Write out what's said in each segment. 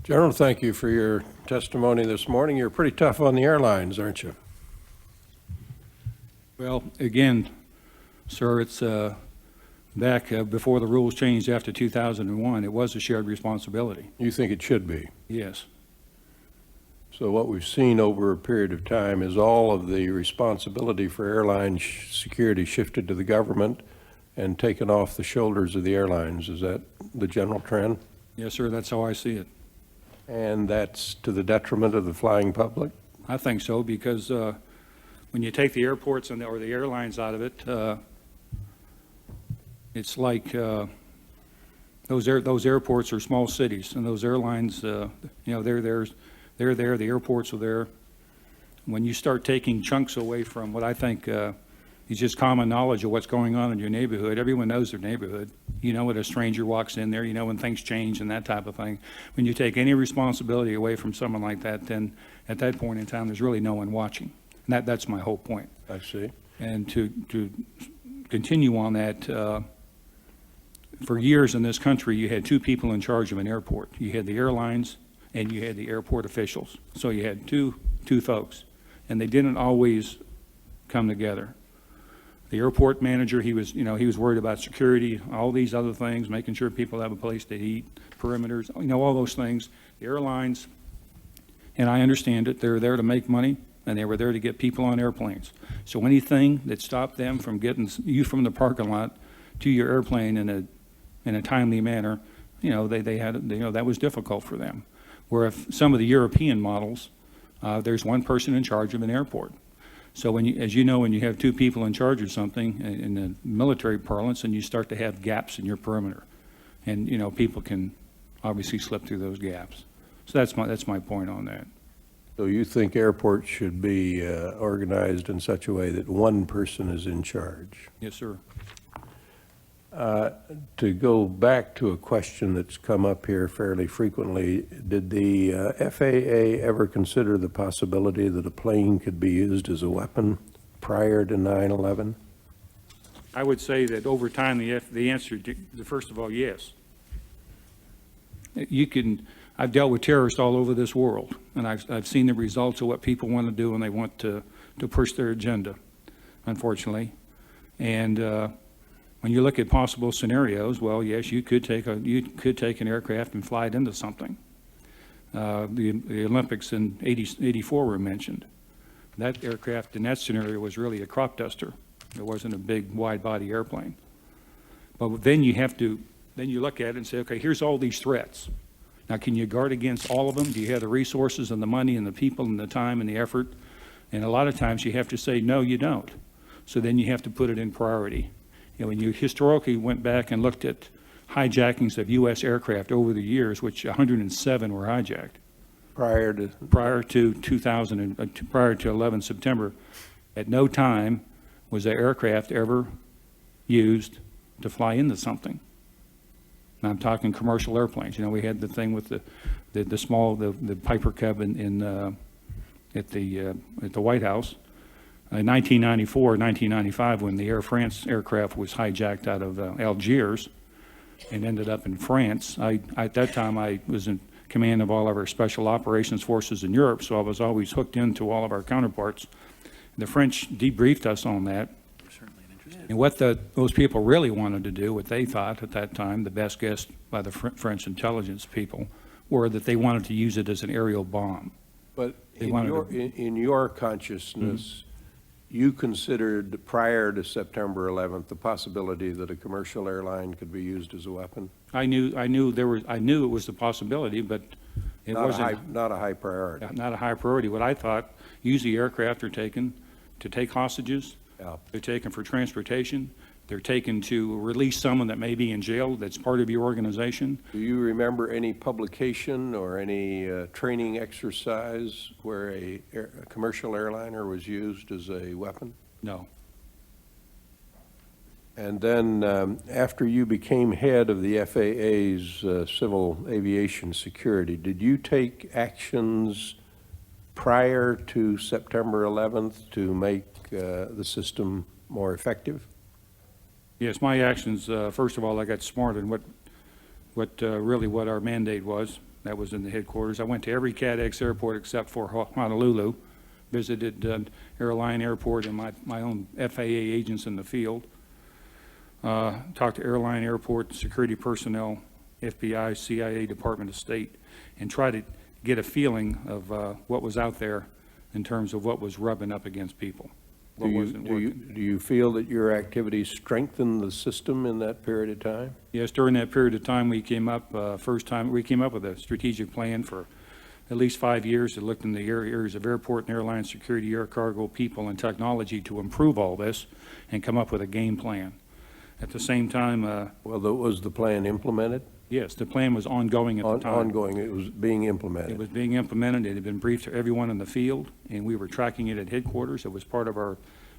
General, thank you for your testimony this morning. You're pretty tough on the airlines, aren't you? Well, again, sir, it's back before the rules changed after 2001. It was a shared responsibility. You think it should be. Yes. So what we've seen over a period of time is all of the responsibility for airline security shifted to the government and taken off the shoulders of the airlines. Is that the general trend? Yes, sir, that's how I see it. And that's to the detriment of the flying public? I think so, because when you take the airports or the airlines out of it, it's like those airports are small cities, and those airlines, they're there, the airports are there. When you start taking chunks away from what I think is just common knowledge of what's going on in your neighborhood, everyone knows their neighborhood. You know when a stranger walks in there, you know when things change and that type of thing. When you take any responsibility away from someone like that, then at that point in time, there's really no one watching. And that's my whole point. I see. And to continue on that, for years in this country, you had two people in charge of an airport. You had the airlines and you had the airport officials. So you had two folks, and they didn't always come together. The airport manager, he was worried about security, all these other things, making sure people have a place to eat, perimeters, all those things. The airlines, and I understand it, they're there to make money, and they were there to get people on airplanes. So anything that stopped them from getting you from the parking lot to your airplane in a timely manner, they had, that was difficult for them. Where if some of the European models, there's one person in charge of an airport. So when you have two people in charge of something in the military parlance, and you start to have gaps in your perimeter, and people can obviously slip through those gaps. So that's my point on that. So you think airports should be organized in such a way that one person is in charge? Yes, sir. To go back to a question that's come up here fairly frequently, did the FAA ever consider the possibility that a plane could be used as a weapon prior to 9/11? I would say that over time, the answer, first of all, yes. I've dealt with terrorists all over this world, and I've seen the results of what people want to do when they want to push their agenda, unfortunately. And when you look at possible scenarios, well, yes, you could take an aircraft and fly it into something. The Olympics in 84 were mentioned. That aircraft in that scenario was really a crop duster. It wasn't a big wide-body airplane. But then you look at it and say, okay, here's all these threats. Now, can you guard against all of them? Do you have the resources and the money and the people and the time and the effort? And a lot of times you have to say, no, you don't. So then you have to put it in priority. When you historically went back and looked at hijackings of U.S. aircraft over the years, which 107 were hijacked. Prior to 11 September, at no time was an aircraft ever used to fly into something. And I'm talking commercial airplanes. We had the thing with the Piper Cub at the White House. In 1994, 1995, when the Air France aircraft was hijacked out of Algiers and ended up in France, at that time I was in command of all of our special operations forces in Europe, so I was always hooked into all of our counterparts. The French debriefed us on that. And what those people really wanted to do, what they thought at that time, the best guess by the French intelligence people, were that they wanted to use it as an aerial bomb. But in your consciousness, you considered prior to September 11th the possibility that a commercial airline could be used as a weapon? I knew it was a possibility, but it wasn't not a high priority. Not a high priority. What I thought, usually aircraft are taken to take hostages. Yeah. They're taken for transportation. They're taken to release someone that may be in jail that's part of your organization. Do you remember any publication or any training exercise where a commercial airliner was used as a weapon? No. And then after you became head of the FAA's civil aviation security, did you take actions prior to September 11th to make the system more effective? Yes, my actions, first of all, I got smart in what our mandate was. That was in the headquarters. I went to every CADX airport except for Honolulu, visited airline airport and my own FAA agents in the field, talked to airline airport security personnel, FBI, CIA, Department of State, and tried to get a feeling of what was out there in terms of what was rubbing up against people. What wasn't working. Do you feel that your activities strengthened the system in that period of time? Yes, during that period of time, we came up, we came up with a strategic plan for at least 5 years that looked in the areas of airport and airline security, air cargo, people, and technology to improve all this and come up with a game plan. At the same time, Well, was the plan implemented? yes, the plan was ongoing at the time. Ongoing, it was being It implemented. was being implemented. It had been briefed to everyone in the field, and we were tracking it at headquarters. It was part of our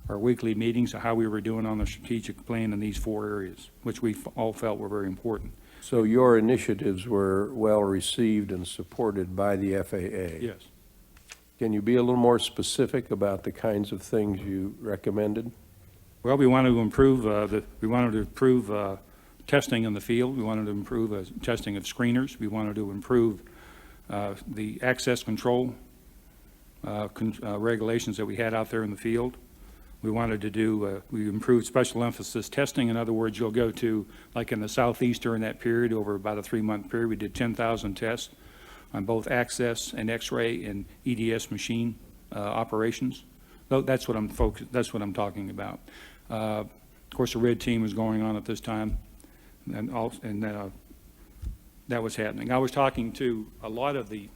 weekly meetings of how we were doing on the strategic plan in these 4 areas, which we all felt were very important. So your initiatives were well received and supported by the FAA? Yes. Can you be a little more specific about the kinds of things you recommended? Well, we wanted to improve testing in the field. We wanted to improve testing of screeners. We wanted to improve the access control regulations that we had out there in the field. We wanted to do, we improved special emphasis testing. In other words, you'll go to, like in the Southeast during that period, over about a 3-month period, we did 10,000 tests on both access and X-ray and EDS machine operations. That's what that's what I'm talking about. Of course, the red team was going on at this time, and that was happening. I was talking to a lot of the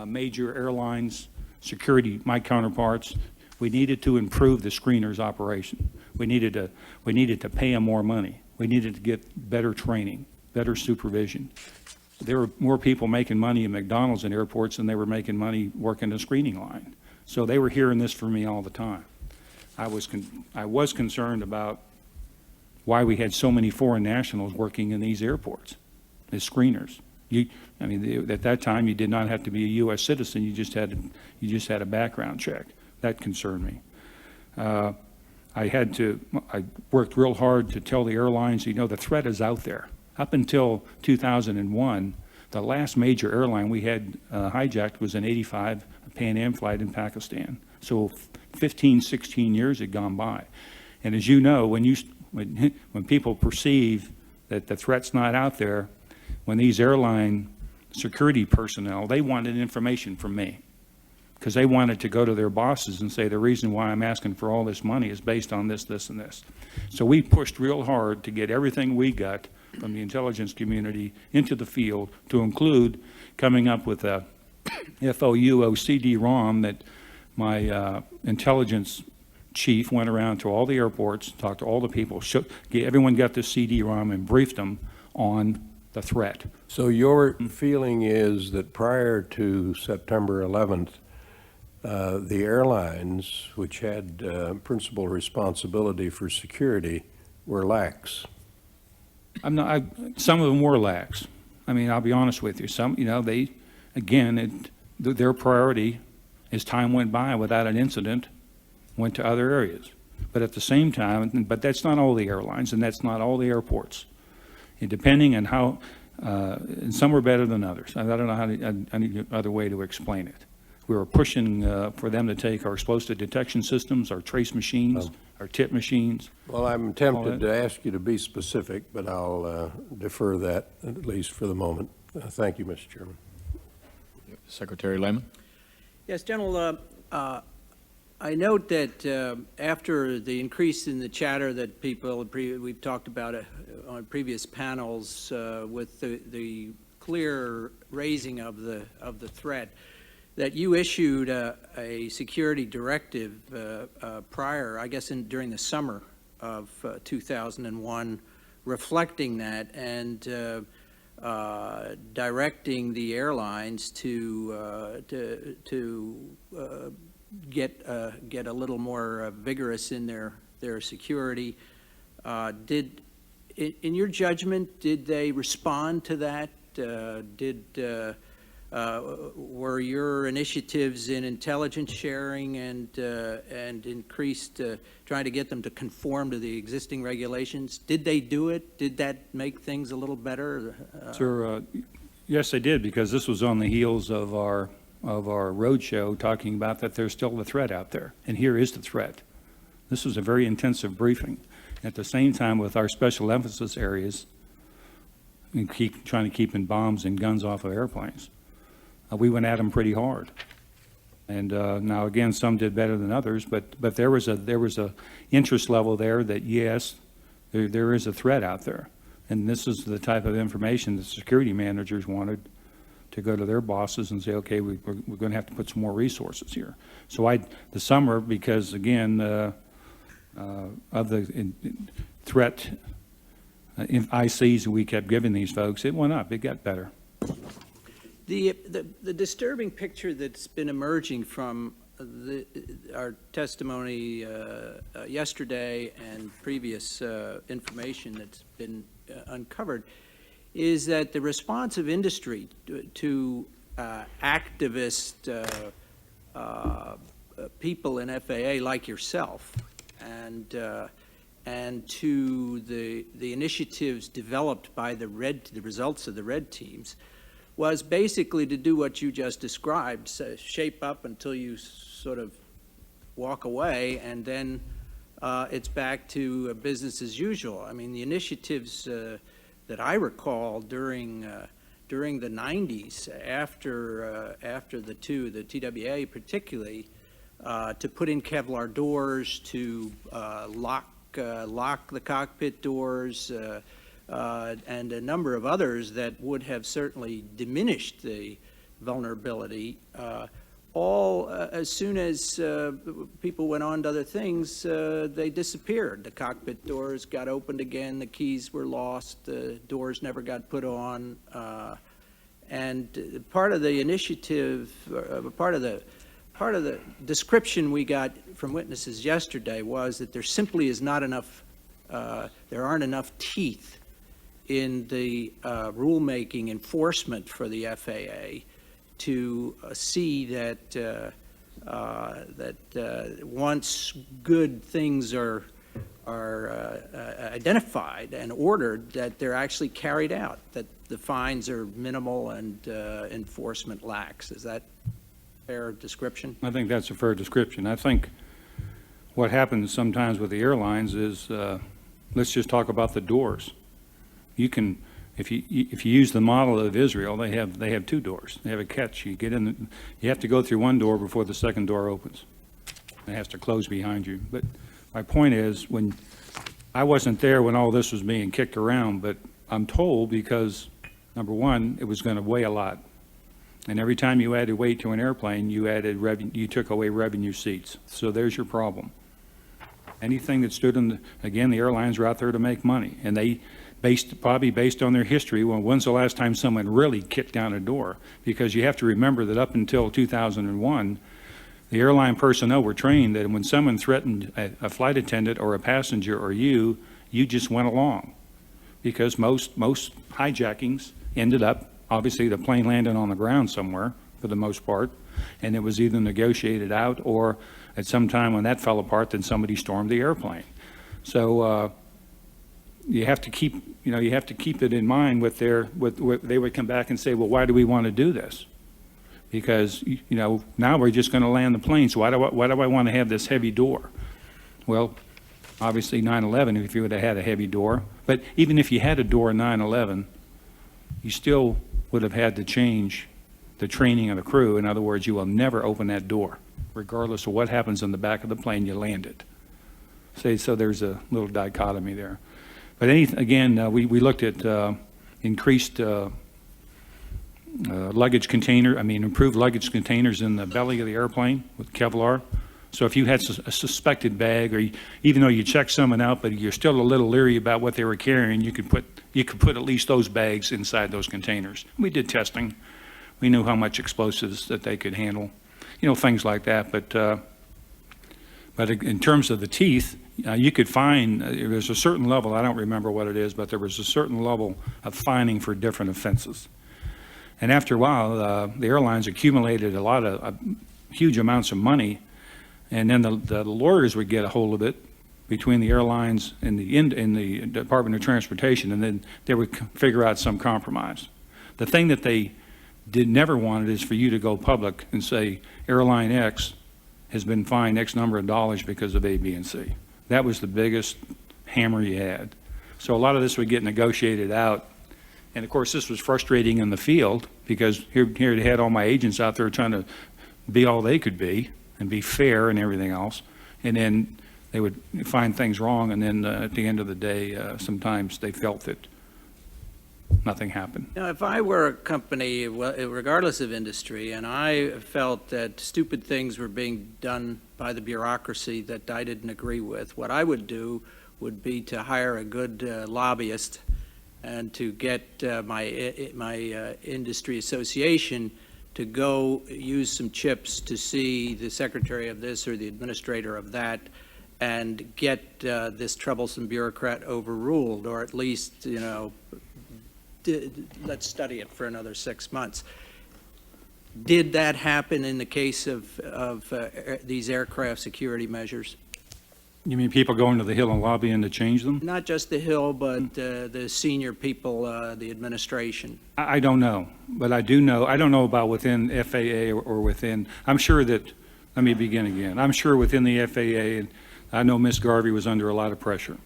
major airlines, security, my counterparts. We needed to improve the screeners' operation. We needed to pay them more money. We needed to get better training, better supervision. There were more people making money in McDonald's and airports than they were making money working the screening line. So they were hearing this from me all the time. I was concerned about why we had so many foreign nationals working in these airports as screeners. At that time, you did not have to be a U.S. citizen. You just had a background check. That concerned me. I worked real hard to tell the airlines, the threat is out there. Up until 2001, the last major airline we had hijacked was an 85 Pan Am flight in Pakistan. So 15, 16 years had gone by. And as you know, when people perceive that the threat's not out there, when these airline security personnel, they wanted information from me, because they wanted to go to their bosses and say, the reason why I'm asking for all this money is based on this, this, and this. So we pushed real hard to get everything we got from the intelligence community into the field, to include coming up with a FOUO CD-ROM that my intelligence chief went around to all the airports, talked to all the people, everyone got this CD-ROM and briefed them on the threat. So your feeling is that prior to September 11th, the airlines, which had principal responsibility for security, were lax? Some of them were lax. I'll be honest with you. Some, their priority, as time went by without an incident, went to other areas. But at the same time, but that's not all the airlines, and that's not all the airports. And depending on how, and some were better than others. I don't know any other way to explain it. We were pushing for them to take our explosive detection systems, our trace machines, our tip machines. Well, I'm tempted to ask you to be specific, but I'll defer that, at least for the moment. Thank you, Mr. Chairman. Secretary Lehman. Yes, General, I note that after the increase in the chatter that we've talked about on previous panels with the clear raising of the threat, that you issued a security directive prior, I guess during the summer of 2001, reflecting that and directing the airlines to get a little more vigorous in their security. In your judgment, did they respond to that? Were your initiatives in intelligence sharing and increased trying to get them to conform to the existing regulations? Did they do it? Did that make things a little better? Sir, Yes, they did, because this was on the heels of our roadshow talking about that there's still a threat out there, and here is the threat. This was a very intensive briefing. At the same time, with our special emphasis areas, and trying to keep in bombs and guns off of airplanes, we went at them pretty hard. And now again, some did better than others, but there was a interest level there that yes, there is a threat out there, and this is the type of information that security managers wanted to go to their bosses and say, okay, we're going to have to put some more resources here. So the summer, because again, of the threat ICs that we kept giving these folks, it went up, it got better. The disturbing picture that's been emerging from our testimony yesterday and previous information that's been uncovered is that the response of industry to activist people in FAA like yourself and to the initiatives developed by the results of the red teams was basically to do what you just described, so shape up until you sort of walk away, and then it's back to business as usual. I mean, the initiatives that I recall during the 90s, after the TWA particularly, to put in Kevlar doors, to lock the cockpit doors, and a number of others that would have certainly diminished the vulnerability. All as soon as people went on to other things, they disappeared. The cockpit doors got opened again, the keys were lost, the doors never got put on, and part of the initiative, part of the description we got from witnesses yesterday was that there simply is not enough, there aren't enough teeth in the rulemaking enforcement for the FAA to see that once good things are identified and ordered, that they're actually carried out, that the fines are minimal and enforcement lax. Is that a fair description? I think that's a fair description. I think what happens sometimes with the airlines is, let's just talk about the doors. You can, if you use the model of Israel, they have two doors. They have a catch. You get in, you have to go through one door before the second door opens. It has to close behind you. But my point is, when I wasn't there when all this was being kicked around, but I'm told because number one, it was going to weigh a lot, and every time you added weight to an airplane, you took away revenue seats. So there's your problem. Anything that stood in again, the airlines are out there to make money, and they probably based on their history. Well, when's the last time someone really kicked down a door? Because you have to remember that up until 2001, the airline personnel were trained that when someone threatened a flight attendant or a passenger or you just went along. Because most hijackings ended up, obviously the plane landed on the ground somewhere for the most part, and it was either negotiated out or at some time when that fell apart, then somebody stormed the airplane. So you have to keep it in mind with they would come back and say, well, why do we want to do this? Because, now we're just going to land the plane, so why do I want to have this heavy door? Well, obviously 9/11, if you would have had a heavy door, but even if you had a door in 9/11, you still would have had to change the training of the crew. In other words, you will never open that door, regardless of what happens in the back of the plane, you land it. So there's a little dichotomy there. But again, we looked at increased improved luggage containers in the belly of the airplane with Kevlar. So if you had a suspected bag, or even though you checked someone out, but you're still a little leery about what they were carrying, you could put at least those bags inside those containers. We did testing. We knew how much explosives that they could handle, things like that. But in terms of the teeth, you could find, there's a certain level, I don't remember what it is, but there was a certain level of fining for different offenses. And after a while, the airlines accumulated huge amounts of money, and then the lawyers would get a hold of it between the airlines and the Department of Transportation, and then they would figure out some compromise. The thing that they never wanted is for you to go public and say, Airline X has been fined X number of dollars because of A, B, and C. That was the biggest hammer you had. So a lot of this would get negotiated out. And of course, this was frustrating in the field because here they had all my agents out there trying to be all they could be and be fair and everything else. And then they would find things wrong. And then at the end of the day, sometimes they felt that nothing happened. Now, if I were a company, regardless of industry, and I felt that stupid things were being done by the bureaucracy that I didn't agree with, what I would do would be to hire a good lobbyist and to get my industry association to go use some chips to see the secretary of this or the administrator of that and get this troublesome bureaucrat overruled, or at least, let's study it for another 6 months. Did that happen in the case of these aircraft security measures? You mean people going to the Hill and lobbying to change them? Not just the Hill, but the senior people, the administration. I don't know, but I do know, I don't know about within FAA or within, I'm sure that, let me begin again. I'm sure within the FAA, I know Ms. Garvey was under a lot of pressure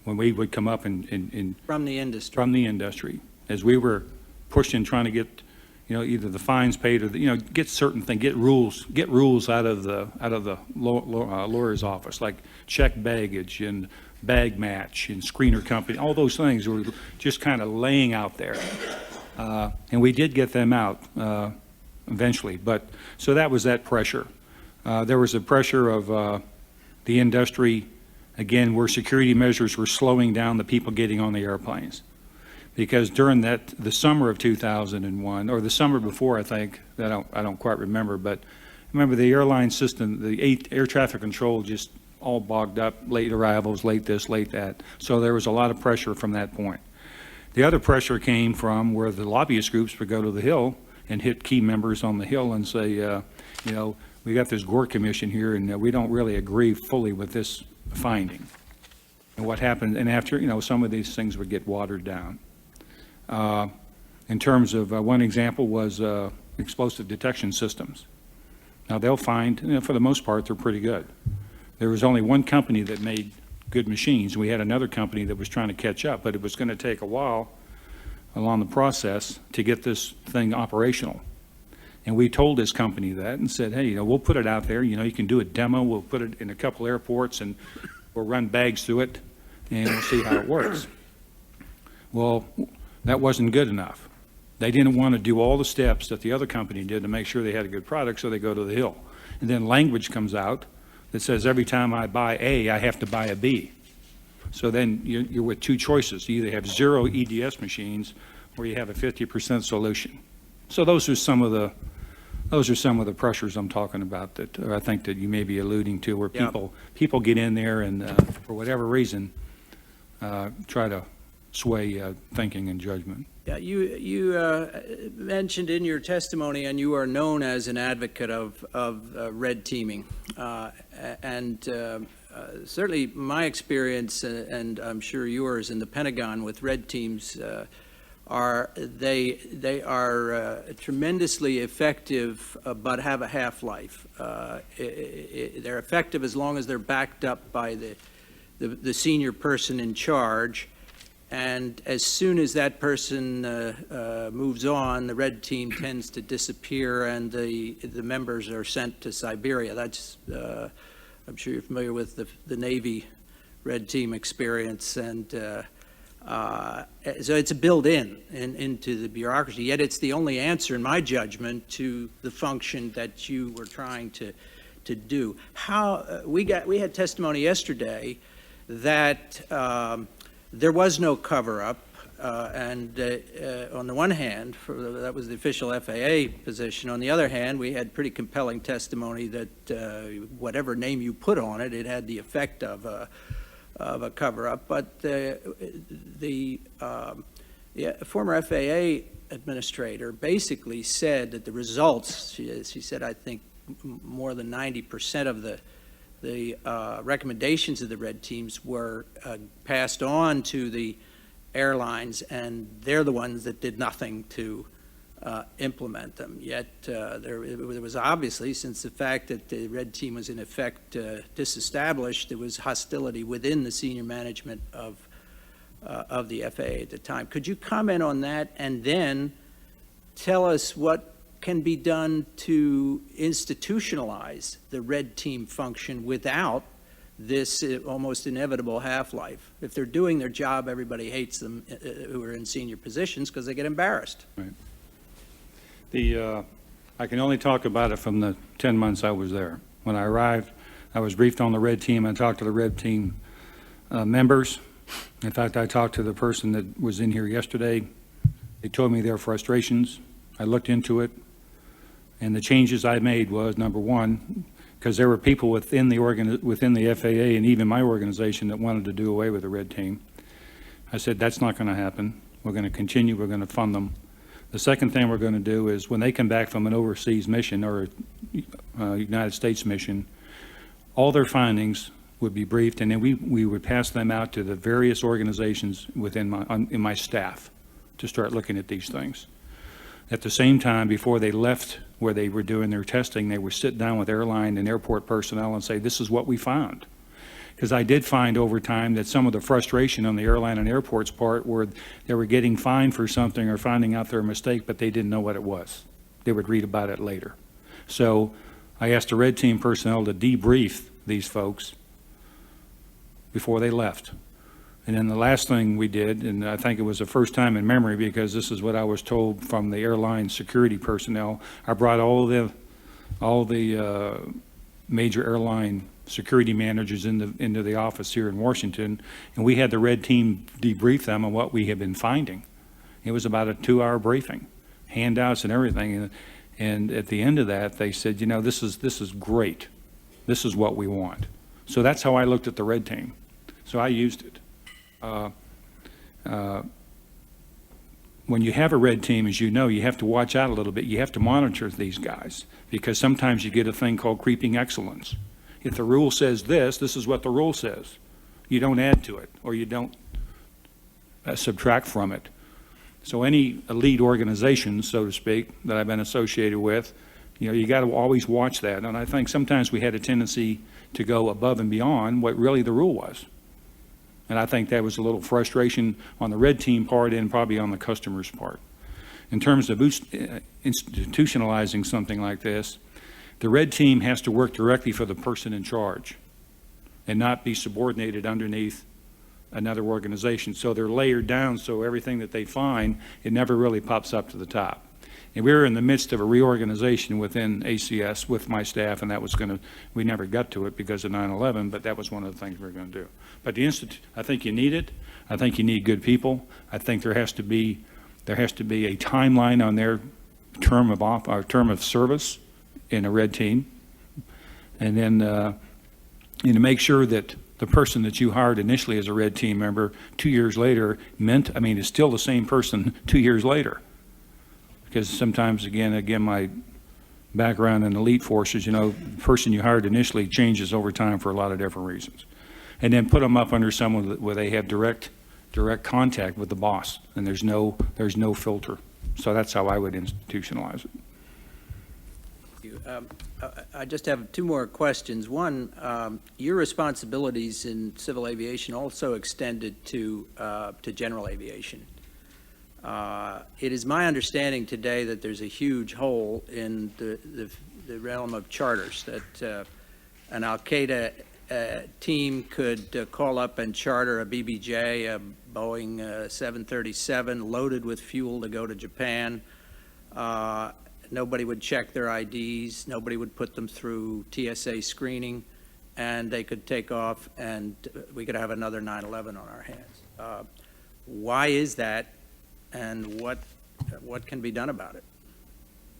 when we would come up and From the industry. from the industry, as we were pushing, trying to get, either the fines paid or, get certain things, get rules out of the lawyer's office, like check baggage and bag match and screener company, all those things were just kind of laying out there. And we did get them out eventually, but, so that was that pressure. There was a pressure of the industry, again, where security measures were slowing down the people getting on the airplanes. Because during the summer of 2001, or the summer before, I think, I don't quite remember, but remember the airline system, the air traffic control just all bogged up, late arrivals, late this, late that. So there was a lot of pressure from that point. The other pressure came from where the lobbyist groups would go to the Hill and hit key members on the Hill and say, we got this Gore Commission here and we don't really agree fully with this finding. And what happened, and after, some of these things would get watered down. In terms of, one example was explosive detection systems. Now they'll find, for the most part, they're pretty good. There was only one company that made good machines. We had another company that was trying to catch up, but it was going to take a while along the process to get this thing operational. And we told this company that and said, hey, we'll put it out there. You can do a demo. We'll put it in a couple airports and we'll run bags through it and we'll see how it works. Well, that wasn't good enough. They didn't want to do all the steps that the other company did to make sure they had a good product, so they go to the Hill. And then language comes out that says every time I buy A, I have to buy a B. So then you're with two choices. You either have 0 EDS machines or you have a 50% solution. So those are some of the pressures I'm talking about that I think that you may be alluding to, where Yeah. people get in there and for whatever reason try to sway thinking and judgment. Yeah, you mentioned in your testimony, and you are known as an advocate of red teaming. Certainly my experience, and I'm sure yours in the Pentagon with red teams, they are tremendously effective, but have a half-life. They're effective as long as they're backed up by the senior person in charge. And as soon as that person moves on, the red team tends to disappear, and the members are sent to Siberia. That's I'm sure you're familiar with the Navy red team experience, and so it's a built-in into the bureaucracy. Yet it's the only answer, in my judgment, to the function that you were trying to do. How we had testimony yesterday that there was no cover-up, and on the one hand, that was the official FAA position. On the other hand, we had pretty compelling testimony that whatever name you put on it, it had the effect of a cover-up. But the former FAA administrator basically said that the results, she said, I think more than 90% of the recommendations of the red teams were passed on to the airlines, and they're the ones that did nothing to implement them. Yet there was obviously, since the fact that the red team was in effect disestablished, there was hostility within the senior management of the FAA at the time. Could you comment on that, and then tell us what can be done to institutionalize the red team function without this almost inevitable half-life? If they're doing their job, everybody hates them who are in senior positions because they get embarrassed. I can only talk about it from the 10 months I was there. When I arrived, I was briefed on the red team. I talked to the red team members. In fact, I talked to the person that was in here yesterday. They told me their frustrations. I looked into it, and the changes I made was, number one, because there were people within the FAA and even my organization that wanted to do away with the red team. I said, that's not going to happen. We're going to continue. We're going to fund them. The second thing we're going to do is when they come back from an overseas mission or a United States mission, all their findings would be briefed, and then we would pass them out to the various organizations in my staff to start looking at these things. At the same time, before they left where they were doing their testing, they would sit down with airline and airport personnel and say, this is what we found. Because I did find over time that some of the frustration on the airline and airport's part were they were getting fined for something or finding out their mistake, but they didn't know what it was. They would read about it later. So I asked the red team personnel to debrief these folks before they left. And then the last thing we did, and I think it was the first time in memory because this is what I was told from the airline security personnel, I brought all the major airline security managers into the office here in Washington, and we had the red team debrief them on what we had been finding. It was about a 2-hour briefing, handouts and everything, and at the end of that, they said, you know, this is great. This is what we want. So that's how I looked at the red team. So I used it. When you have a red team, as you know, you have to watch out a little bit. You have to monitor these guys because sometimes you get a thing called creeping excellence. If the rule says this is what the rule says. You don't add to it or you don't subtract from it. So any elite organization, so to speak, that I've been associated with, you know, you got to always watch that. And I think sometimes we had a tendency to go above and beyond what really the rule was. And I think that was a little frustration on the red team part and probably on the customer's part. In terms of institutionalizing something like this, the red team has to work directly for the person in charge and not be subordinated underneath another organization. So they're layered down so everything that they find, it never really pops up to the top. And we were in the midst of a reorganization within ACS with my staff, and that was we never got to it because of 9/11, but that was one of the things we were going to do. But the institute, I think you need it. I think you need good people. I think there has to be a timeline on their term of service in a red team, and then make sure that the person that you hired initially as a red team member 2 years later is still the same person 2 years later. Because sometimes, again, my background in elite forces, you know, the person you hired initially changes over time for a lot of different reasons. And then put them up under someone where they have direct contact with the boss, and there's no filter. So that's how I would institutionalize it. I just have 2 more questions. One, your responsibilities in civil aviation also extended to general aviation. It is my understanding today that there's a huge hole in the realm of charters, that an Al-Qaeda team could call up and charter a BBJ, a Boeing 737, loaded with fuel to go to Japan. Nobody would check their IDs, nobody would put them through TSA screening, and they could take off, and we could have another 9/11 on our hands. Why is that, and what can be done about it?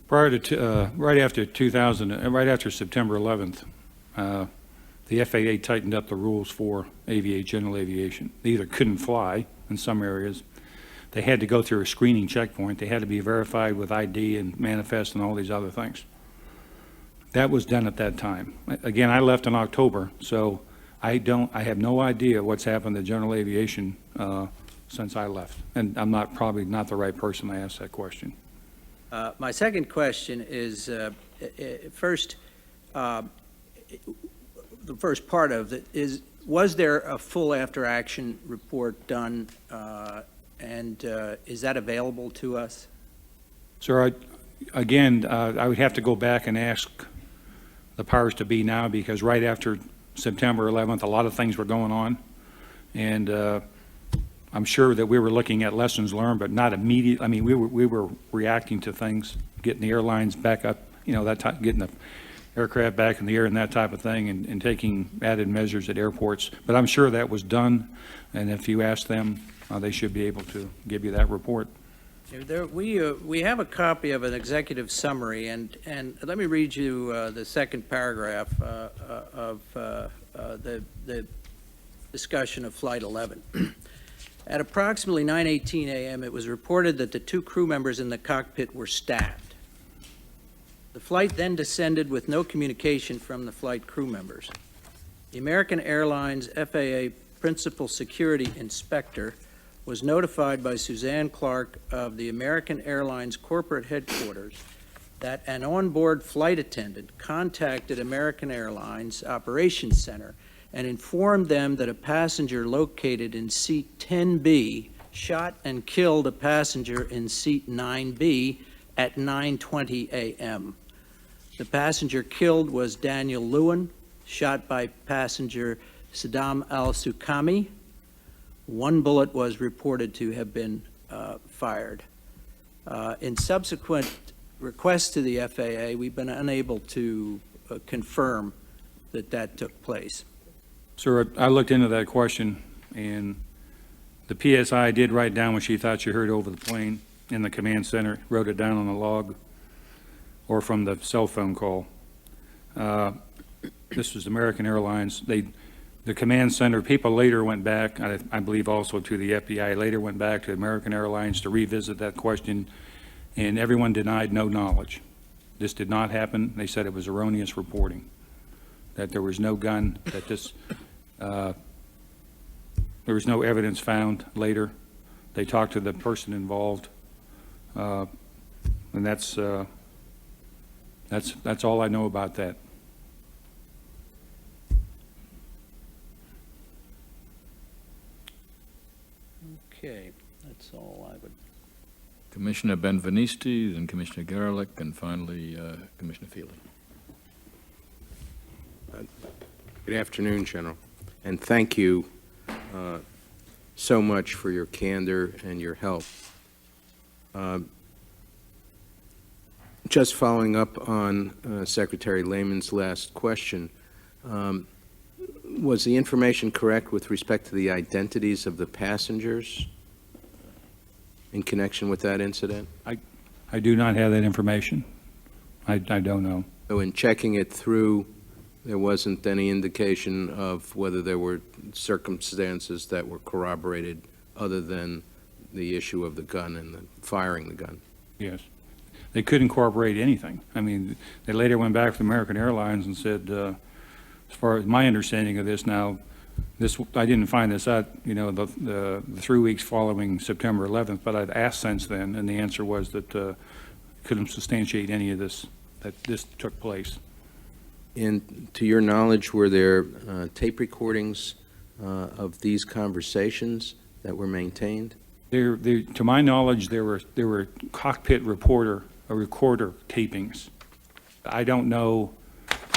Prior to right after September 11th, the FAA tightened up the rules for general aviation. They either couldn't fly in some areas. They had to go through a screening checkpoint. They had to be verified with ID and manifest and all these other things. That was done at that time. Again, I left in October, so I have no idea what's happened to general aviation since I left. And I'm probably not the right person to ask that question. My second question is, first, the first part of it is, was there a full after-action report done, and is that available to us? Sir, again, I would have to go back and ask the powers to be now, because right after September 11th, a lot of things were going on. And I'm sure that we were looking at lessons learned, but not immediate. I mean, we were reacting to things, getting the airlines back up, getting the aircraft back in the air and that type of thing, and taking added measures at airports. But I'm sure that was done, and if you ask them, they should be able to give you that report. We have a copy of an executive summary, and let me read you the second paragraph of the discussion of Flight 11. At approximately 9:18 a.m., it was reported that the 2 crew members in the cockpit were stabbed. The flight then descended with no communication from the flight crew members. The American Airlines FAA Principal Security Inspector was notified by Suzanne Clark of the American Airlines corporate headquarters that an onboard flight attendant contacted American Airlines Operations Center and informed them that a passenger located in seat 10B shot and killed a passenger in seat 9B at 9:20 a.m. The passenger killed was Daniel Lewin, shot by passenger Saddam al-Sukami. 1 bullet was reported to have been fired. In subsequent requests to the FAA, we've been unable to confirm that took place. Sir, I looked into that question, and the PSI did write down what she thought she heard over the plane in the command center, wrote it down on the log, or from the cell phone call. This was American Airlines. The command center, people later went back, I believe also to the FBI, later went back to American Airlines to revisit that question, and everyone denied no knowledge. This did not happen. They said it was erroneous reporting, that there was no gun, that there was no evidence found later. They talked to the person involved, and that's all I know about that. Okay, that's all I would. Commissioner Benvenisti, then Commissioner Garlick, and finally Commissioner Feely. Good afternoon, General, and thank you so much for your candor and your help. Just following up on Secretary Lehman's last question, was the information correct with respect to the identities of the passengers in connection with that incident? I do not have that information. I don't know. So in checking it through, there wasn't any indication of whether there were circumstances that were corroborated other than the issue of the gun and the firing the gun? Yes. They couldn't corroborate anything. I mean, they later went back to American Airlines and said, as far as my understanding of this now, I didn't find this out, the 3 weeks following September 11th, but I'd asked since then, and the answer was that couldn't substantiate any of this, that this took place. And to your knowledge, were there tape recordings of these conversations that were maintained? To my knowledge, there were cockpit recorder tapings. I don't know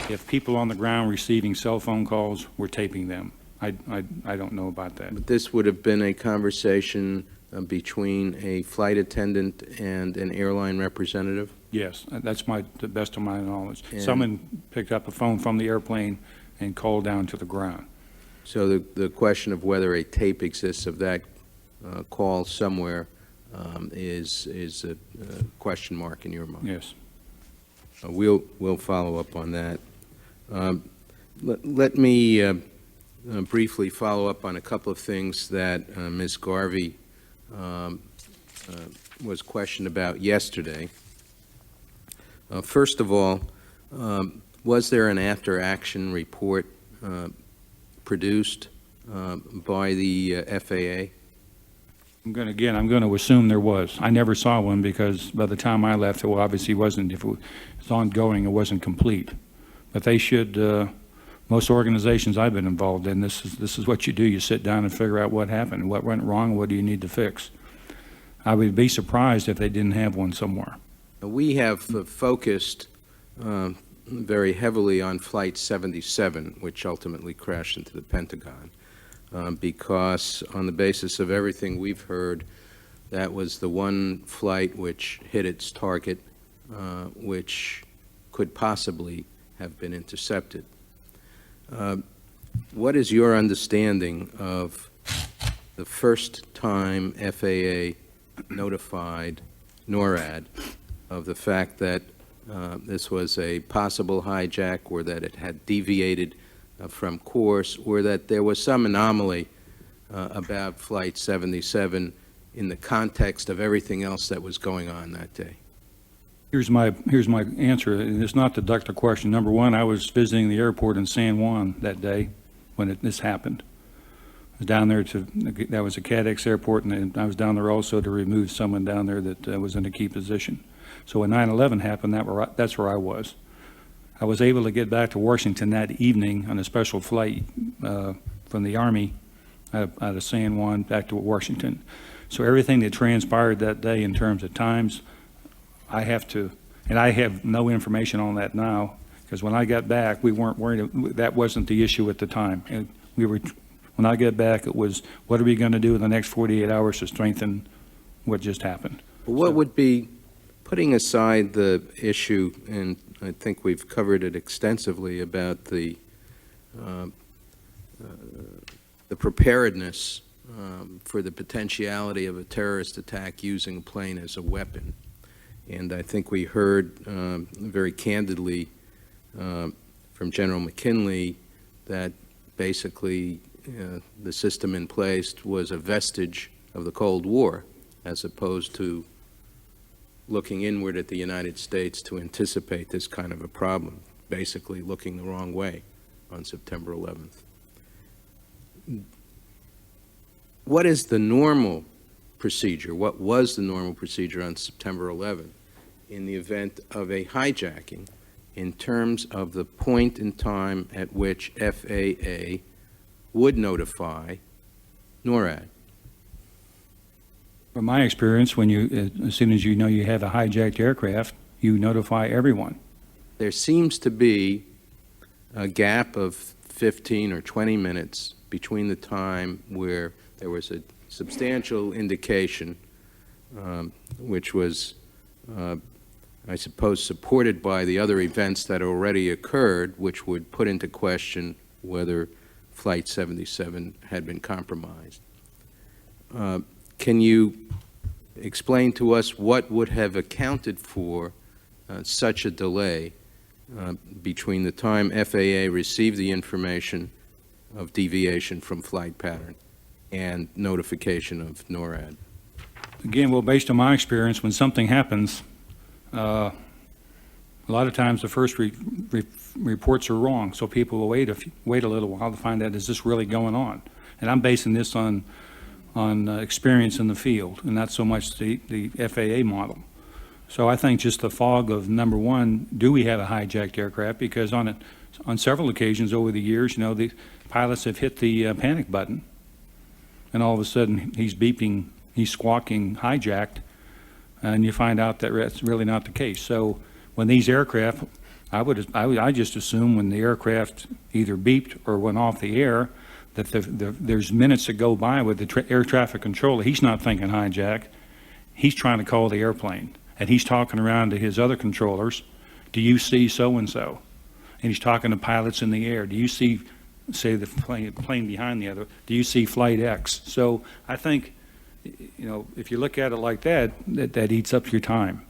if people on the ground receiving cell phone calls were taping them. I don't know about that. But this would have been a conversation between a flight attendant and an airline representative? Yes, that's the best of my knowledge. And someone picked up a phone from the airplane and called down to the ground. So the question of whether a tape exists of that call somewhere is a question mark in your mind? Yes. We'll follow up on that. Let me briefly follow up on a couple of things that Ms. Garvey was questioned about yesterday. First of all, was there an after-action report produced by the FAA? I'm going to assume there was. I never saw one because by the time I left, it obviously wasn't, if it was ongoing, it wasn't complete. But they should, most organizations I've been involved in, this is what you do. You sit down and figure out what happened, what went wrong, what do you need to fix. I would be surprised if they didn't have one somewhere. We have focused very heavily on Flight 77, which ultimately crashed into the Pentagon, because on the basis of everything we've heard, that was the one flight which hit its target, which could possibly have been intercepted. What is your understanding of the first time FAA notified NORAD of the fact that this was a possible hijack, or that it had deviated from course, or that there was some anomaly about Flight 77 in the context of everything else that was going on that day? Here's my answer, and it's not to duck the question. Number one, I was visiting the airport in San Juan that day when this happened. I was down there that was a CADX airport, and I was down there also to remove someone down there that was in a key position. So when 9/11 happened, that's where I was. I was able to get back to Washington that evening on a special flight from the Army out of San Juan back to Washington. So everything that transpired that day in terms of times, I have no information on that now, because when I got back, we weren't worried. That wasn't the issue at the time. And when I got back, it was, what are we going to do in the next 48 hours to strengthen what just happened? What would be, putting aside the issue, and I think we've covered it extensively, about the preparedness for the potentiality of a terrorist attack using a plane as a weapon. And I think we heard very candidly from General McKinley that basically the system in place was a vestige of the Cold War, as opposed to looking inward at the United States to anticipate this kind of a problem, basically looking the wrong way on September 11th. What is the normal procedure? What was the normal procedure on September 11th in the event of a hijacking, in terms of the point in time at which FAA would notify NORAD? From my experience, as soon as you know you have a hijacked aircraft, you notify everyone. There seems to be a gap of 15 or 20 minutes between the time where there was a substantial indication, which was, I suppose, supported by the other events that already occurred, which would put into question whether Flight 77 had been compromised. Can you explain to us what would have accounted for such a delay between the time FAA received the information of deviation from flight pattern and notification of NORAD? Again, well, based on my experience, when something happens, a lot of times the first reports are wrong, so people will wait a little while to find out, is this really going on? And I'm basing this on experience in the field, and not so much the FAA model. So I think just the fog of, number one, do we have a hijacked aircraft? Because on several occasions over the years, the pilots have hit the panic button, and all of a sudden he's beeping, he's squawking hijacked, and you find out that that's really not the case. So when these aircraft, I just assume when the aircraft either beeped or went off the air, that there's minutes that go by with the air traffic controller. He's not thinking hijack. He's trying to call the airplane, and he's talking around to his other controllers. Do you see so-and-so? And he's talking to pilots in the air. Do you see, say, the plane behind the other? Do you see flight X? So I think, if you look at it like that eats up your time.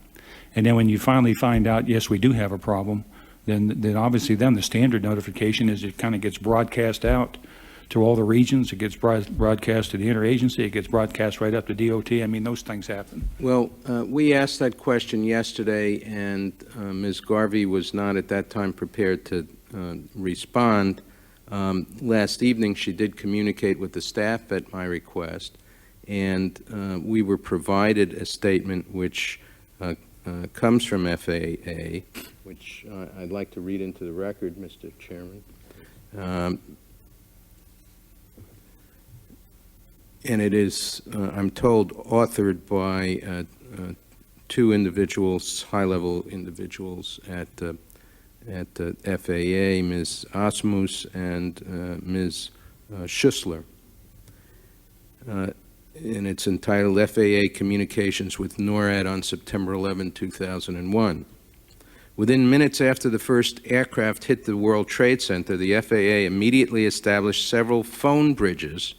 And then when you finally find out, yes, we do have a problem, then obviously the standard notification is it kind of gets broadcast out to all the regions. It gets broadcast to the interagency. It gets broadcast right up to DOT. I mean, those things happen. Well, we asked that question yesterday, and Ms. Garvey was not at that time prepared to respond. Last evening, she did communicate with the staff at my request, And we were provided a statement which comes from FAA, which I'd like to read into the record, Mr. Chairman. And it is, I'm told, authored by two individuals, high-level individuals at the FAA, Ms. Asmus and Ms. Schussler. And it's entitled FAA Communications with NORAD on September 11, 2001. Within minutes after the first aircraft hit the World Trade Center, the FAA immediately established several phone bridges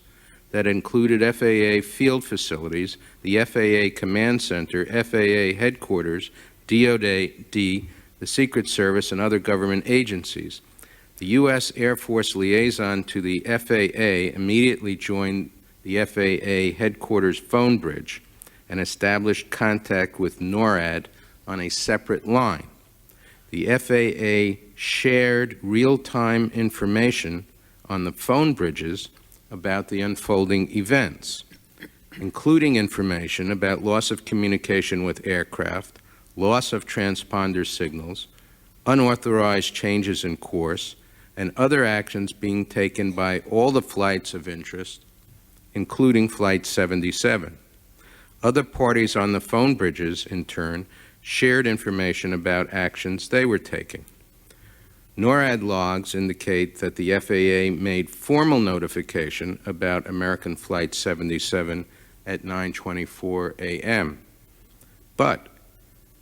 that included FAA field facilities, the FAA Command Center, FAA Headquarters, DoD, the Secret Service, and other government agencies. The U.S. Air Force liaison to the FAA immediately joined the FAA Headquarters phone bridge and established contact with NORAD on a separate line. The FAA shared real-time information on the phone bridges about the unfolding events, including information about loss of communication with aircraft, loss of transponder signals, unauthorized changes in course, and other actions being taken by all the flights of interest, including Flight 77. Other parties on the phone bridges, in turn, shared information about actions they were taking. NORAD logs indicate that the FAA made formal notification about American Flight 77 at 9:24 a.m., but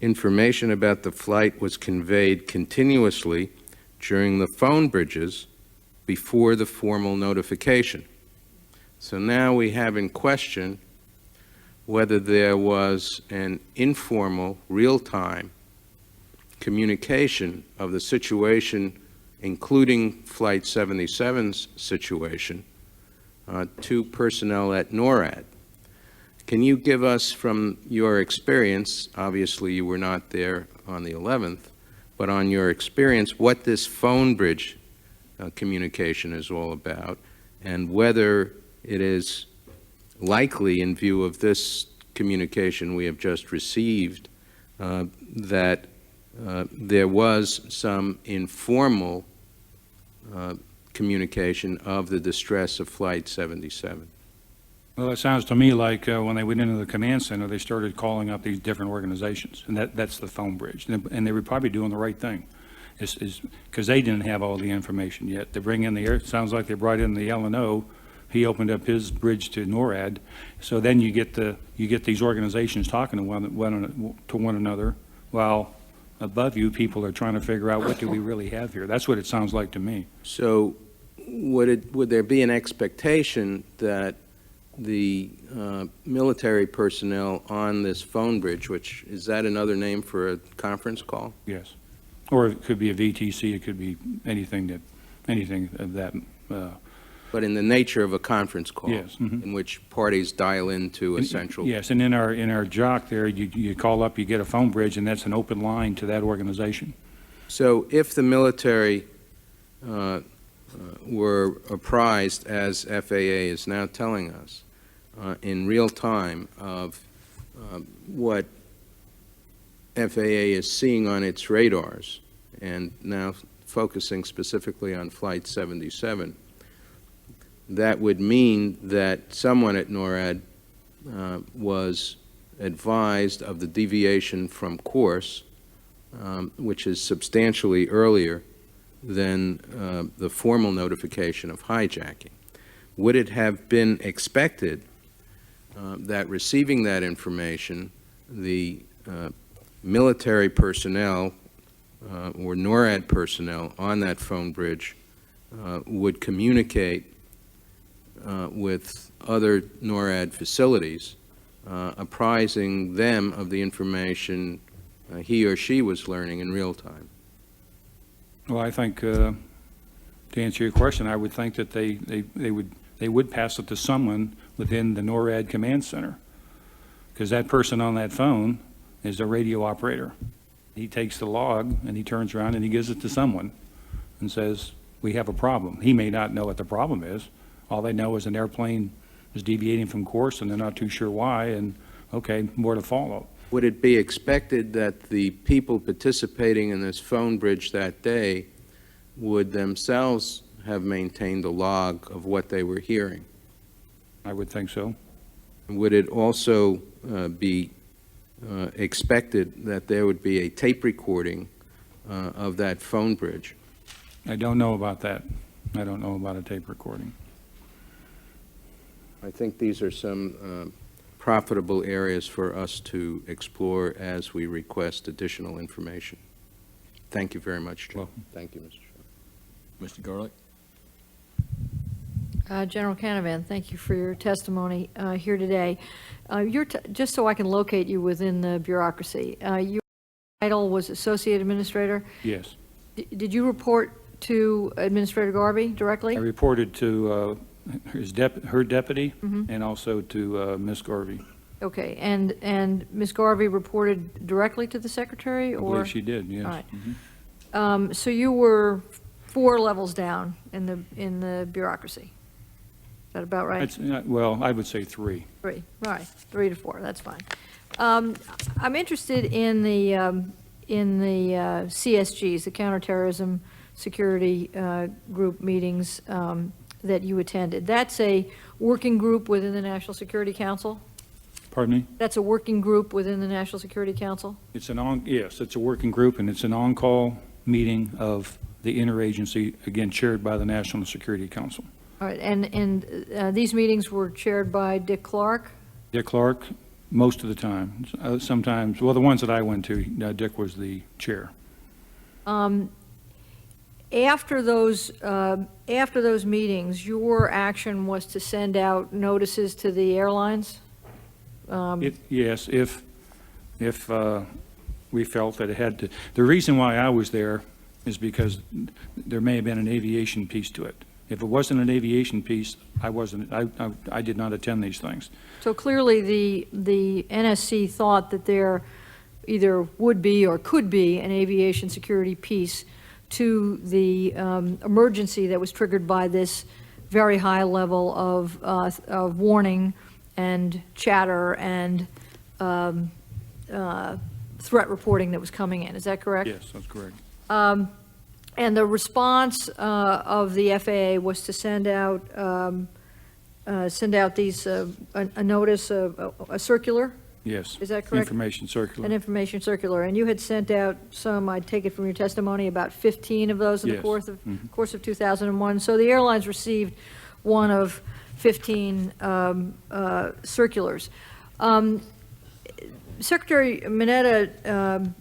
information about the flight was conveyed continuously during the phone bridges before the formal notification. So now we have in question whether there was an informal, real-time communication of the situation, including Flight 77's situation, to personnel at NORAD. Can you give us, from your experience, obviously you were not there on the 11th, but on your experience, what this phone bridge communication is all about, and whether it is likely, in view of this communication we have just received, that there was some informal communication of the distress of Flight 77. Well, it sounds to me like when they went into the command center, they started calling up these different organizations, and that's the phone bridge. And they were probably doing the right thing, because they didn't have all the information yet. They bring in the air. It sounds like they brought in the L&O. He opened up his bridge to NORAD. So then you get these organizations talking to one another, while above you, people are trying to figure out, what do we really have here? That's what it sounds like to me. So would there be an expectation that the military personnel on this phone bridge, which, is that another name for a conference call? Yes. Or it could be a VTC, it could be anything of that. But in the nature of a conference call? Yes. Mm-hmm. In which parties dial into a central? Yes, and in our JOC there, you call up, you get a phone bridge, and that's an open line to that organization. So if the military were apprised, as FAA is now telling us, in real time of what FAA is seeing on its radars, and now focusing specifically on Flight 77, that would mean that someone at NORAD was advised of the deviation from course, which is substantially earlier than the formal notification of hijacking. Would it have been expected that, receiving that information, the military personnel or NORAD personnel on that phone bridge would communicate with other NORAD facilities, apprising them of the information he or she was learning in real time? Well, I think, to answer your question, I would think that they would pass it to someone within the NORAD command center, because that person on that phone is a radio operator. He takes the log and he turns around and he gives it to someone and says, we have a problem. He may not know what the problem is. All they know is an airplane is deviating from course and they're not too sure why, and okay, more to follow. Would it be expected that the people participating in this phone bridge that day would themselves have maintained a log of what they were hearing? I would think so. Would it also be expected that there would be a tape recording of that phone bridge? I don't know about that. I don't know about a tape recording. I think these are some profitable areas for us to explore as we request additional information. Thank you very much, Chair. Welcome. Thank you, Mr. Chairman. Mr. Garlick? General Canavan, thank you for your testimony here today. Just so I can locate you within the bureaucracy, your title was Associate Administrator. Yes. Did you report to Administrator Garvey directly? I reported to her deputy and also to Ms. Garvey. Okay, and Ms. Garvey reported directly to the Secretary, I or? believe she did, yes. All right. So you were 4 levels down in the bureaucracy. Is that about right? Well, I would say 3. 3, all right, 3 to 4, that's fine. I'm interested in the CSGs, the Counterterrorism Security Group meetings that you attended. That's a working group within the National Security Council? Pardon me? That's a working group within the National Security Council? Yes, it's a working group, and it's an on-call meeting of the interagency, again, chaired by the National Security Council. All right, and these meetings were chaired by Dick Clark? Dick Clark, most of the time. Sometimes, well, the ones that I went to, Dick was the chair. After those meetings, your action was to send out notices to the airlines? Yes, if we felt that it had to. The reason why I was there is because there may have been an aviation piece to it. If it wasn't an aviation piece, I did not attend these things. So clearly, the NSC thought that there either would be or could be an aviation security piece to the emergency that was triggered by this very high level of warning and chatter and threat reporting that was coming in. Is that correct? Yes, that's correct. And the response of the FAA was to send out these a notice, a circular. Yes. Is that correct? Information circular. An information circular, and you had sent out some, I take it from your testimony, about 15 of those in the Yes. course of 2001. So the airlines received one of 15 circulars. Secretary Mineta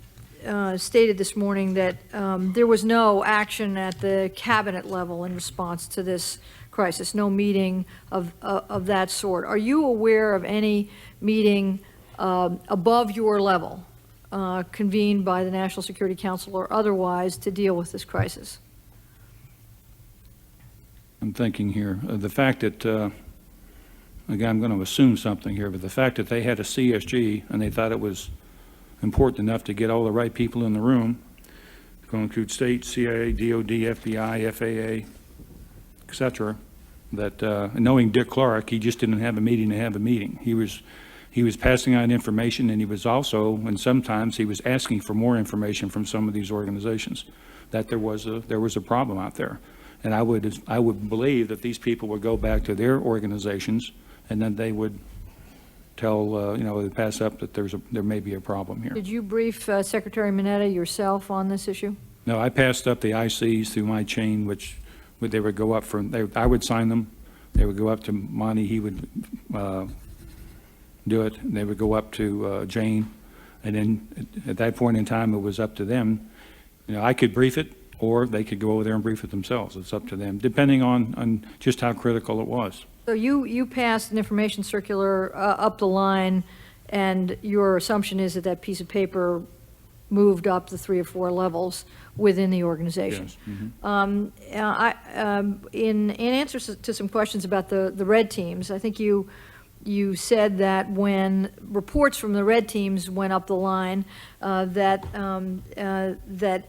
stated this morning that there was no action at the cabinet level in response to this crisis, no meeting of that sort. Are you aware of any meeting above your level, convened by the National Security Council or otherwise, to deal with this crisis? I'm thinking here, the fact that, again, I'm going to assume something here, but the fact that they had a CSG and they thought it was important enough to get all the right people in the room, going to include state, CIA, DOD, FBI, FAA, et cetera, that knowing Dick Clark, he just didn't have a meeting to have a meeting. He was passing on information, and he was also, and sometimes he was asking for more information from some of these organizations, that there was a problem out there. And I would believe that these people would go back to their organizations, and then they would tell, they'd pass up that there may be a problem here. Did you brief Secretary Mineta yourself on this issue? No, I passed up the ICs through my chain, which they would go up I would sign them. They would go up to Monty, he would do it, and they would go up to Jane, and then at that point in time, it was up to them. I could brief it, or they could go over there and brief it themselves. It's up to them, depending on just how critical it was. So you passed an information circular up the line, and your assumption is that that piece of paper moved up the 3 or 4 levels within the organization. Yes. In answer to some questions about the red teams, I think you said that when reports from the red teams went up the line, that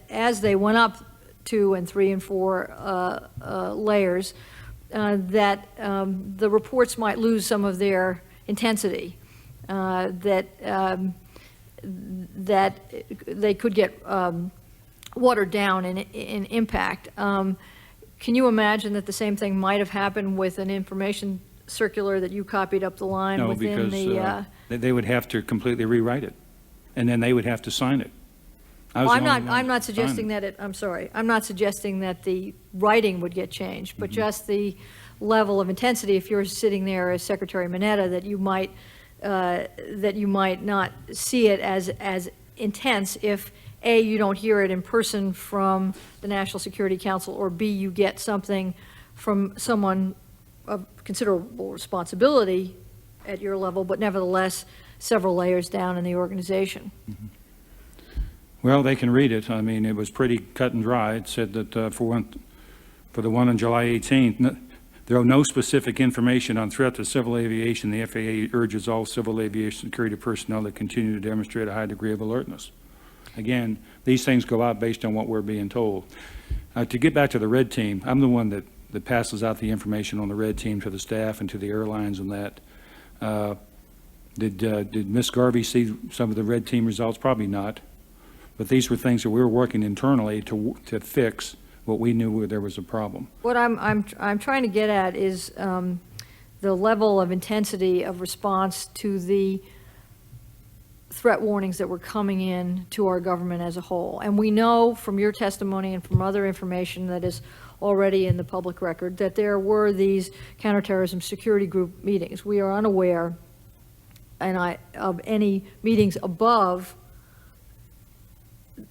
as they went up 2 and 3 and 4 layers, that the reports might lose some of their intensity, that they could get watered down in impact. Can you imagine that the same thing might have happened with an information circular that you copied up the line No, within because the? they would have to completely rewrite it, and then they would have to sign it. I was Well, the only one I'm not to sign suggesting it. that I'm sorry, I'm not suggesting that the writing would get changed, but just the level of intensity, if you're sitting there as Secretary Mineta, that you might not see it as intense if, A, you don't hear it in person from the National Security Council, or B, you get something from someone of considerable responsibility at your level, but nevertheless, several layers down in the organization. Well, they can read it. I mean, it was pretty cut and dry. It said that for the one on July 18th, there are no specific information on threat to civil aviation. The FAA urges all civil aviation security personnel to continue to demonstrate a high degree of alertness. Again, these things go out based on what we're being told. To get back to the red team, I'm the one that passes out the information on the red team to the staff and to the airlines and that. Did Ms. Garvey see some of the red team results? Probably not. But these were things that we were working internally to fix what we knew where there was a problem. What I'm trying to get at is the level of intensity of response to the threat warnings that were coming in to our government as a whole. And we know from your testimony and from other information that is already in the public record that there were these counterterrorism security group meetings. We are unaware of any meetings above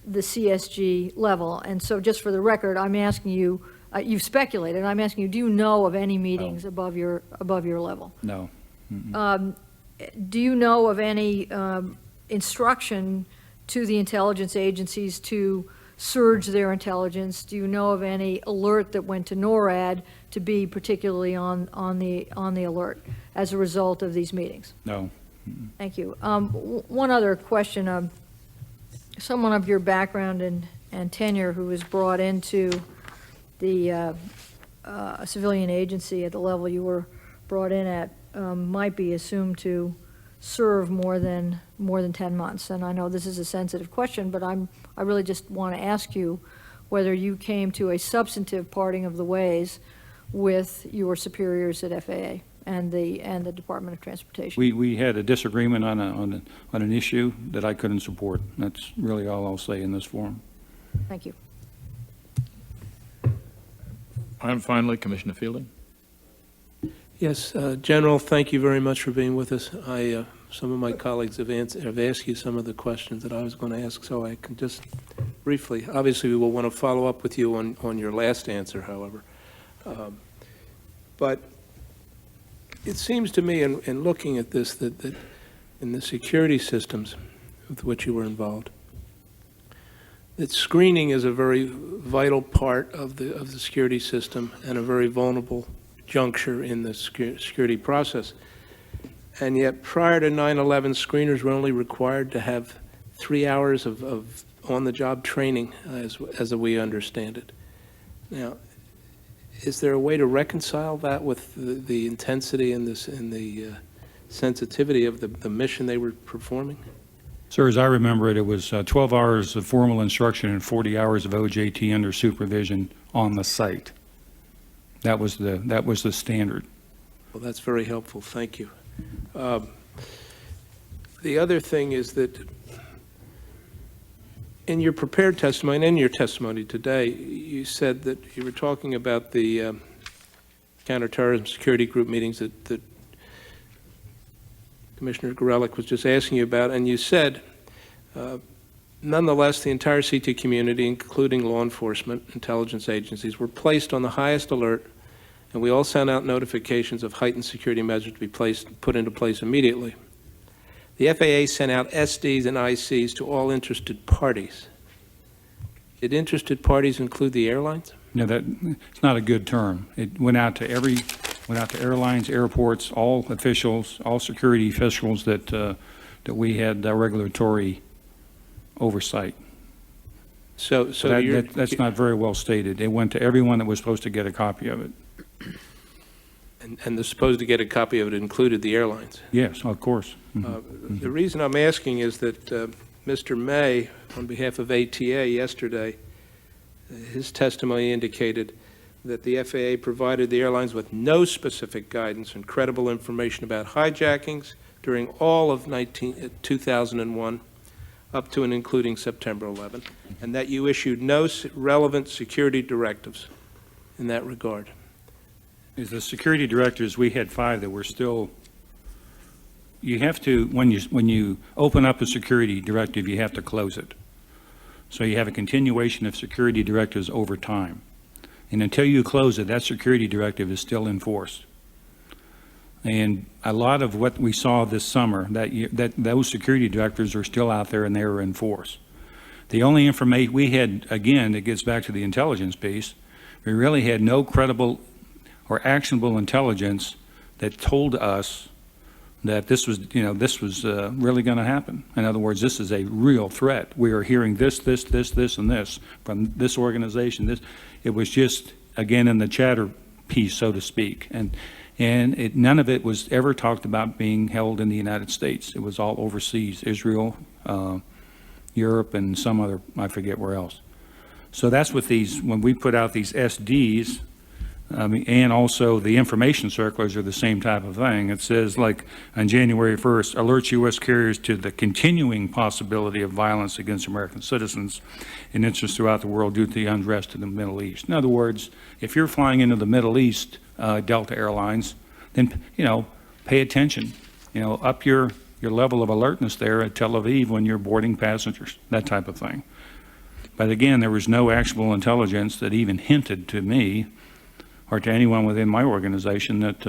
the CSG level. And so just for the record, I'm asking you, you've speculated, I'm asking you, do you know of any meetings above your level? No. Do you know of any instruction to the intelligence agencies to surge their intelligence? Do you know of any alert that went to NORAD to be particularly on the alert as a result of these meetings? No. Thank you. One other question. Someone of your background and tenure who was brought into the civilian agency at the level you were brought in at might be assumed to serve more than 10 months. And I know this is a sensitive question, but I really just want to ask you whether you came to a substantive parting of the ways with your superiors at FAA and the Department of Transportation. We had a disagreement on an issue that I couldn't support. That's really all I'll say in this forum. Thank you. And finally, Commissioner Fielding. Yes, General, thank you very much for being with us. Some of my colleagues have asked you some of the questions that I was going to ask, so I can just briefly, obviously we will want to follow up with you on your last answer, however. But it seems to me in looking at this that in the security systems with which you were involved, that screening is a very vital part of the security system and a very vulnerable juncture in the security process. And yet prior to 9/11, screeners were only required to have 3 hours of on-the-job training as we understand it. Now, is there a way to reconcile that with the intensity and the sensitivity of the mission they were performing? Sir, as I remember it, it was 12 hours of formal instruction and 40 hours of OJT under supervision on the site. That was the standard. Well, that's very helpful. Thank you. The other thing is that in your prepared testimony and in your testimony today, you said that you were talking about the counterterrorism security group meetings that Commissioner Gorelick was just asking you about, and you said, nonetheless, the entire CT community, including law enforcement, intelligence agencies, were placed on the highest alert, and we all sent out notifications of heightened security measures to be put into place immediately. The FAA sent out SDs and ICs to all interested parties. Did interested parties include the airlines? No, it's not a good term. It went out to airlines, airports, all officials, all security officials that we had regulatory oversight. So That's not very well stated. It went to everyone that was supposed to get a copy of it. and they're supposed to get a copy of it included the airlines. Yes, of course. Mhm. The reason I'm asking is that Mr. May, on behalf of ATA yesterday, his testimony indicated that the FAA provided the airlines with no specific guidance and credible information about hijackings during all of 2001, up to and including September 11, and that you issued no relevant security directives in that regard. As the security directors, we had 5 that were still, you have to, when you open up a security directive, you have to close it. So you have a continuation of security directives over time. And until you close it, that security directive is still in force. And a lot of what we saw this summer, those security directives are still out there and they are in force. The only information we had, again, it gets back to the intelligence piece, we really had no credible or actionable intelligence that told us that this was, really going to happen. In other words, this is a real threat. We are hearing this, and this from this organization. It was just, again, in the chatter piece, so to speak. And none of it was ever talked about being held in the United States. It was all overseas, Israel, Europe, and some other, I forget where else. So that's what when we put out these SDs, and also the information circulars are the same type of thing. It says, like, on January 1st, alerts U.S. carriers to the continuing possibility of violence against American citizens and interests throughout the world due to the unrest in the Middle East. In other words, if you're flying into the Middle East, Delta Airlines, then, pay attention. Up your level of alertness there at Tel Aviv when you're boarding passengers, that type of thing. But again, there was no actual intelligence that even hinted to me or to anyone within my organization that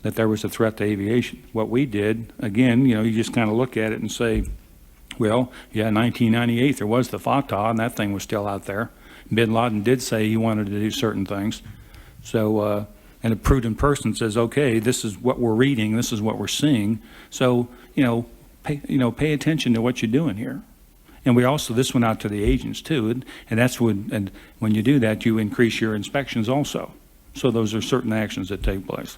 there was a threat to aviation. What we did, again, you just kind of look at it and say, well, yeah, 1998, there was the Fatah, and that thing was still out there. Bin Laden did say he wanted to do certain things. So, and a prudent person says, okay, this is what we're reading, this is what we're seeing. So, pay attention to what you're doing here. And we also, this went out to the agents too, and that's when you do that, you increase your inspections also. So those are certain actions that take place.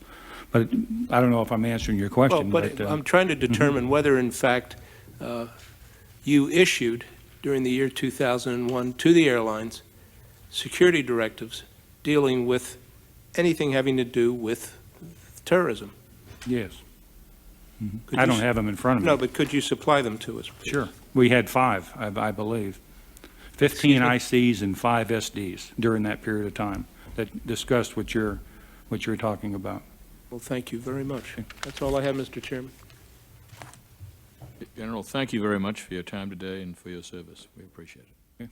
But I don't know if I'm answering your question. Well, but I'm trying to determine whether, in fact, you issued during the year 2001 to the airlines security directives dealing with anything having to do with terrorism. Yes. Could I you don't have them in front of me. No, but could you supply them to us, please? Sure. We had 5, I believe. 15 ICs and 5 SDs during that period of time that discussed what you're talking about. Well, thank you very much. That's all I have, Mr. Chairman. General, thank you very much for your time today and for your service. We appreciate it.